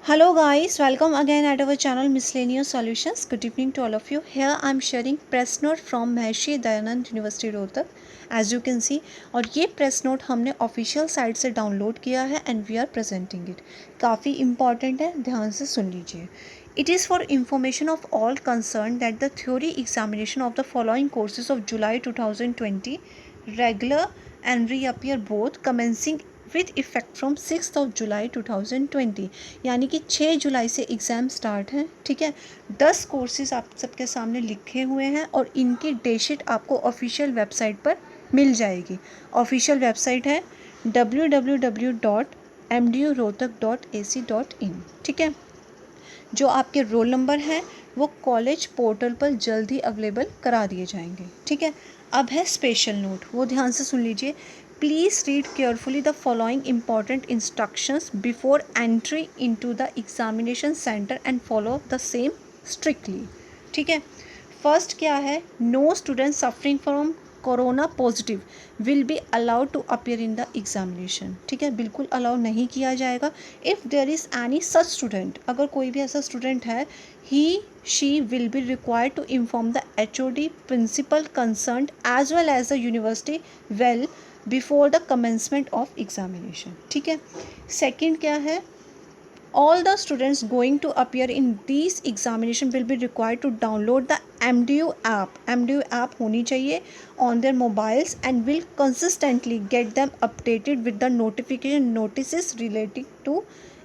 Hello guys, welcome again at our channel Miscellaneous Solutions. Good evening to all of you. Here I am sharing press note from Maharshi Dayanand university Rohtak. As you can see, और ये press note हमने official site से download किया है and we are presenting it. काफ़ी important है, ध्यान से सुन लीजिए. It is for information of all concerned that the theory examination of the following courses of July 2020 regular and reappear both commencing with effect from 6 जुलाई 2020. यानी कि 6 जुलाई से exam start हैं. ठीक है, 10 कोर्सेज आप सबके सामने लिखे हुए हैं और इनकी डेटशीट आपको ऑफिशियल वेबसाइट पर मिल जाएगी. ऑफिशियल वेबसाइट है www.mdurohtak.ac.in. ठीक है, जो आपके रोल नंबर हैं वो कॉलेज पोर्टल पर जल्द ही अवेलेबल करा दिए जाएंगे. ठीक है, अब है स्पेशल नोट, वो ध्यान से सुन लीजिए. Please read carefully the following important instructions before entry into the examination center and follow the same strictly. ठीक है, फर्स्ट क्या है, no student suffering from corona positive will be allowed to appear in the examination. ठीक है, बिल्कुल allow नहीं किया जाएगा. If there is any such student, अगर कोई भी ऐसा स्टूडेंट है, he she will be required to inform the HOD principal concerned as well as the university well before the commencement of examination. ठीक है, सेकेंड क्या है, all the students going to appear in these examination will be required to download the MDU app. MDU app होनी चाहिए on their mobiles and will consistently get them updated with the notification notices relating to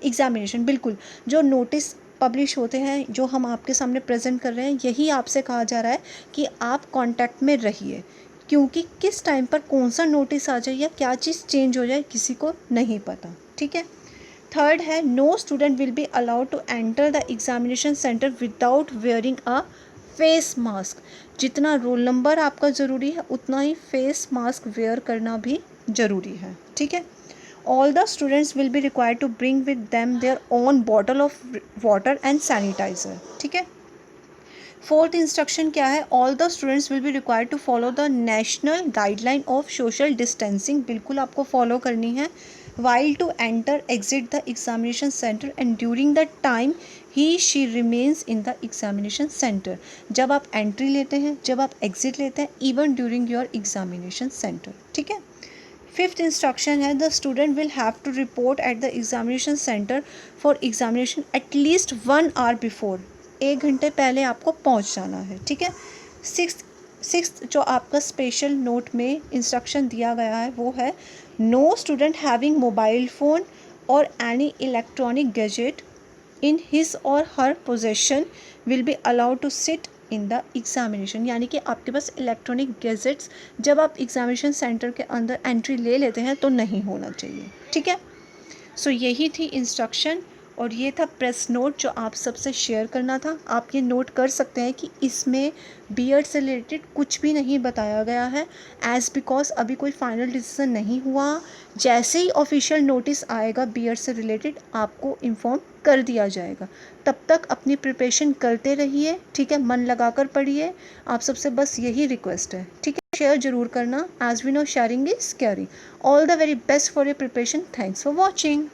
examination. बिल्कुल, जो notice publish होते हैं, जो हम आपके सामने प्रेजेंट कर रहे हैं, यही आपसे कहा जा रहा है कि आप कांटेक्ट में रहिए, क्योंकि किस टाइम पर कौन सा नोटिस आ जाए या क्या चीज़ चेंज हो जाए किसी को नहीं पता. ठीक है, थर्ड है, no student will be allowed to enter the examination centre without wearing a face mask. जितना रोल नंबर आपका ज़रूरी है उतना ही फेस मास्क वेयर करना भी ज़रूरी है. ठीक है, all the students will be required to bring with them their own bottle of water and sanitiser. ठीक है, फोर्थ इंस्ट्रक्शन क्या है, all the students will be required to follow the national guideline of social distancing. बिल्कुल आपको follow करनी है. while to enter exit the examination center and during the time he she remains in the examination center. जब आप entry लेते हैं, जब आप एग्जिट लेते हैं, even during your examination centre. ठीक है, फिफ्थ इंस्ट्रक्शन है, the student will have to report at the examination centre for examination at least 1 hour बिफोर. 1 घंटे पहले आपको पहुंच जाना है. ठीक है, सिक्स्थ जो आपका स्पेशल नोट में इंस्ट्रक्शन दिया गया है वो है, no student having mobile phone और any electronic gadget in his और her possession will be allowed to sit in the examination. यानी कि आपके पास इलेक्ट्रॉनिक गैजेट्स जब आप एग्जामिनेशन सेंटर के अंदर एंट्री ले लेते हैं तो नहीं होना चाहिए. ठीक है, सो यही थी इंस्ट्रक्शन और ये था प्रेस नोट जो आप सबसे शेयर करना था. आप ये नोट कर सकते हैं कि इसमें बीएड से रिलेटेड कुछ भी नहीं बताया गया है, एज़ बिकॉज अभी कोई फाइनल डिसीजन नहीं हुआ. जैसे ही ऑफिशियल नोटिस आएगा बीएड से रिलेटेड आपको इन्फॉर्म कर दिया जाएगा. तब तक अपनी प्रिपरेशन करते रहिए. ठीक है, मन लगा कर पढ़िए. आप सबसे बस यही रिक्वेस्ट है. ठीक है, शेयर जरूर करना. As we know sharing is caring. All the very best for your preparation. Thanks for watching.